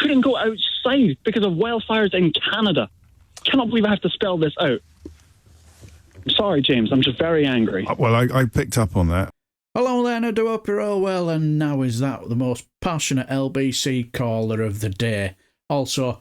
couldn't go outside because of wildfires in Canada. Cannot believe I have to spell this out. I'm sorry, James. I'm just very angry. Well, I picked up on that. Hello then, I do hope you're all well, and now is that the most passionate LBC caller of the day. Also,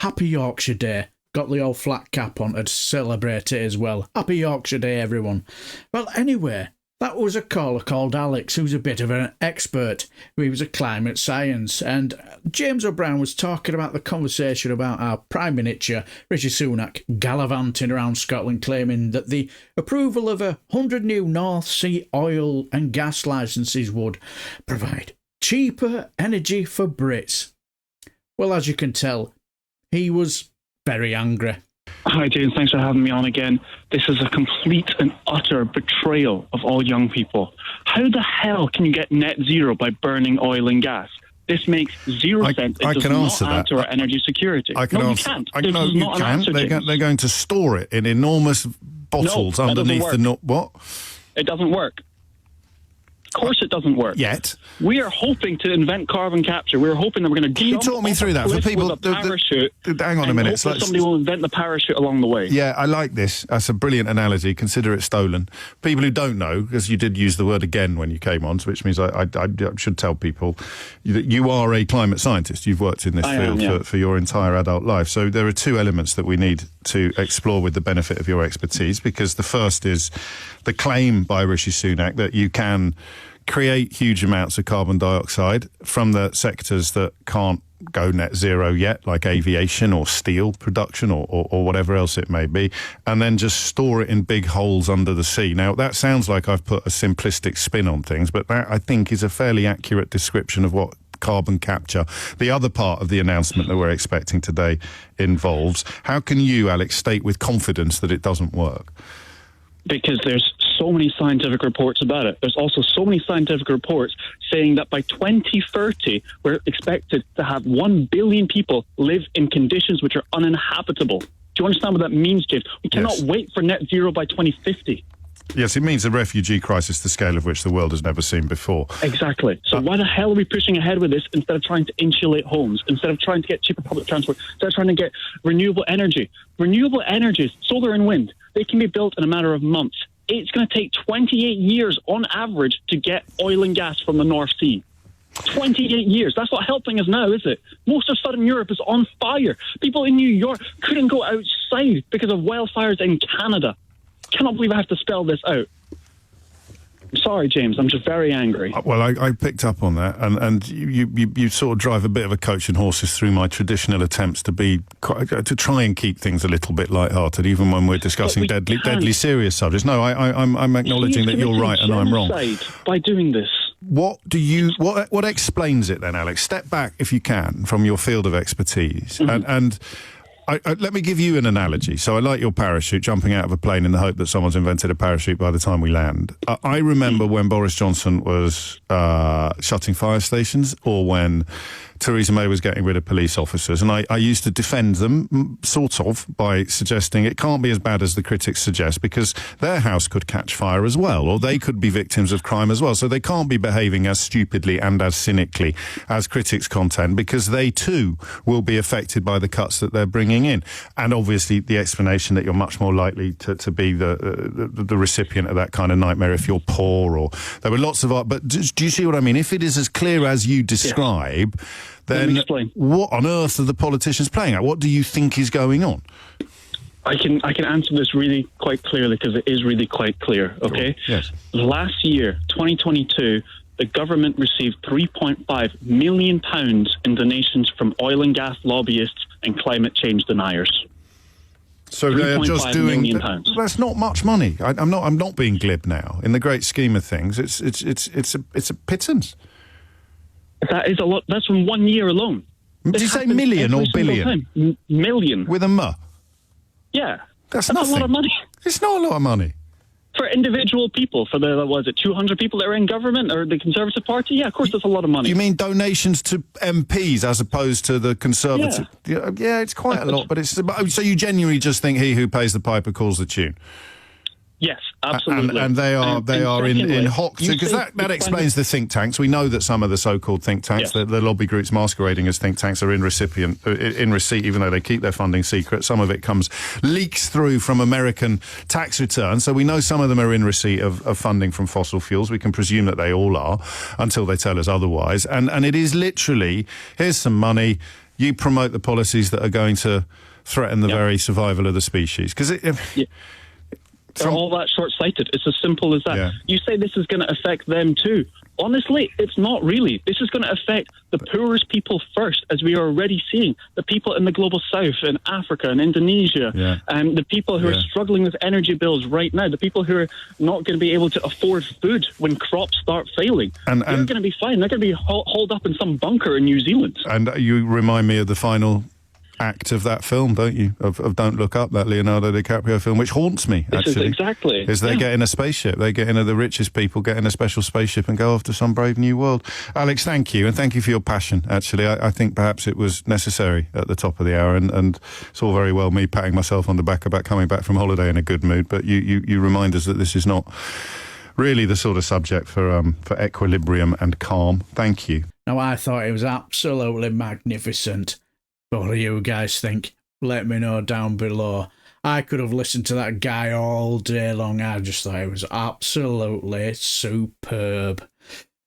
Happy Yorkshire Day. Got the old flat cap on to celebrate it as well. Happy Yorkshire Day, everyone. Well, anyway, that was a caller called Alex, who's a bit of an expert. He was a climate science, and James O'Brien was talking about the conversation about our Prime Minister, Rishi Sunak, gallivanting around Scotland, claiming that the approval of 100 new North Sea oil and gas licences would provide cheaper energy for Brits. Well, as you can tell, he was very angry. Hi, James. Thanks for having me on again. This is a complete and utter betrayal of all young people. How the hell can you get net zero by burning oil and gas? This makes zero sense. It does not add to our energy security. I can answer. You can't. No, you can't. They're going to store it in enormous bottles underneath the... What? It doesn't work. Of course it doesn't work. Yet. We are hoping to invent carbon capture. We're hoping that we're going to... Can you talk me through that? For people... parachute, hang on a minute. Somebody will invent the parachute along the way. Yeah, I like this. That's a brilliant analogy. Consider it stolen. People who don't know, because you did use the word again when you came on, which means I should tell people that you are a climate scientist. You've worked in this field for your entire adult life. So there are two elements that we need to explore with the benefit of your expertise, because the first is the claim by Rishi Sunak that you can create huge amounts of carbon dioxide from the sectors that can't go net zero yet, like aviation or steel production or whatever else it may be, and then just store it in big holes under the sea. Now, that sounds like I've put a simplistic spin on things, but that, I think, is a fairly accurate description of what carbon capture, the other part of the announcement that we're expecting today, involves. How can you, Alex, state with confidence that it doesn't work? Because there's so many scientific reports about it. There's also so many scientific reports saying that by 2030, we're expected to have 1 billion people live in conditions which are uninhabitable. Do you understand what that means, James? We cannot wait for net zero by 2050. Yes, it means a refugee crisis the scale of which the world has never seen before. Exactly. So why the hell are we pushing ahead with this instead of trying to insulate homes, instead of trying to get cheaper public transport, instead of trying to get renewable energy? Renewable energies, solar and wind, they can be built in a matter of months. It's going to take 28 years on average to get oil and gas from the North Sea. 28 years. That's not helping us now, is it? Most of Southern Europe is on fire. People in New York couldn't go outside because of wildfires in Canada. Cannot believe I have to spell this out. I'm sorry, James. I'm just very angry. Well, I picked up on that, and you sort of drive a bit of a coach and horses through my traditional attempts to try and keep things a little bit lighthearted, even when we're discussing deadly serious subjects. No, I'm acknowledging that you're right and I'm wrong. By doing this. What explains it then, Alex? Step back, if you can, from your field of expertise, and let me give you an analogy. So I like your parachute, jumping out of a plane in the hope that someone's invented a parachute by the time we land. I remember when Boris Johnson was shutting fire stations, or when Theresa May was getting rid of police officers, and I used to defend them, sort of, by suggesting it can't be as bad as the critics suggest, because their house could catch fire as well, or they could be victims of crime as well. So they can't be behaving as stupidly and as cynically as critics contend, because they too will be affected by the cuts that they're bringing in. And obviously the explanation that you're much more likely to be the recipient of that kind of nightmare if you're poor, or there were lots of... But do you see what I mean? If it is as clear as you describe... Then what on earth are the politicians playing at? What do you think is going on? I can answer this really quite clearly, because it is really quite clear, okay? Sure. Yes. Last year, 2022, the government received £3.5 million in donations from oil and gas lobbyists and climate change deniers. So they're just doing... That's not much money. I'm not being glib now. In the great scheme of things, it's a pittance. That is a lot. That's from 1 year alone. Did you say million or billion? Million. With a M? Yeah. That's nothing. A lot of money. It's not a lot of money. For individual people, for the 200 people that are in government or the Conservative Party? Yeah, of course, that's a lot of money. You mean donations to MPs as opposed to the Conservative? Yeah, it's quite a lot, but it's... So you genuinely just think he who pays the piper calls the tune? Yes, absolutely. And they are in secondly, hot, because that explains the think tanks. We know that some of the so-called think tanks, Yes. the lobby groups masquerading as think tanks, are in receipt, even though they keep their funding secret. Some of it leaks through from American tax returns, so we know some of them are in receipt of funding from fossil fuels. We can presume that they all are until they tell us otherwise. And it is literally, here's some money, you promote the policies that are going to threaten the very survival of the species. Because they're all that short-sighted. It's as simple as that. Yeah. You say this is going to affect them too. Honestly, it's not really. This is going to affect the poorest people first, as we are already seeing. The people in the global south, in Africa and Indonesia, and the people who are struggling with energy bills right now, the people who are not going to be able to afford food when crops start failing. They're going to be fine. They're going to be holed up in some bunker in New Zealand. And you remind me of the final act of that film, don't you? Of Don't Look Up, that Leonardo DiCaprio film, which haunts me, actually. Is they get in a spaceship. They get into the richest people, get in a special spaceship and go off to some brave new world. Alex, thank you. And thank you for your passion, actually. I think perhaps it was necessary at the top of the hour. And it's all very well me patting myself on the back about coming back from holiday in a good mood. But you remind us that this is not really the sort of subject for equilibrium and calm. Thank you. Now, I thought it was absolutely magnificent. But what do you guys think? Let me know down below. I could have listened to that guy all day long. I just thought it was absolutely superb.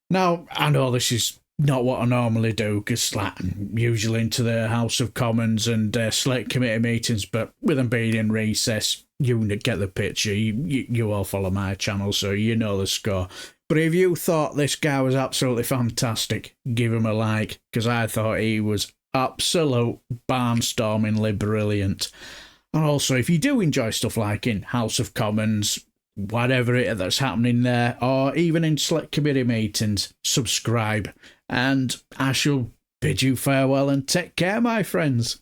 Now, I know this is not what I normally do, because I'm usually into the House of Commons and Select Committee meetings, but with them being in recess, you get the picture. You all follow my channel, so you know the score. But if you thought this guy was absolutely fantastic, give him a like, because I thought he was absolute barnstormingly brilliant. And also, if you do enjoy stuff like in House of Commons, whatever it that's happening there, or even in Select Committee meetings, subscribe. And I shall bid you farewell and take care, my friends.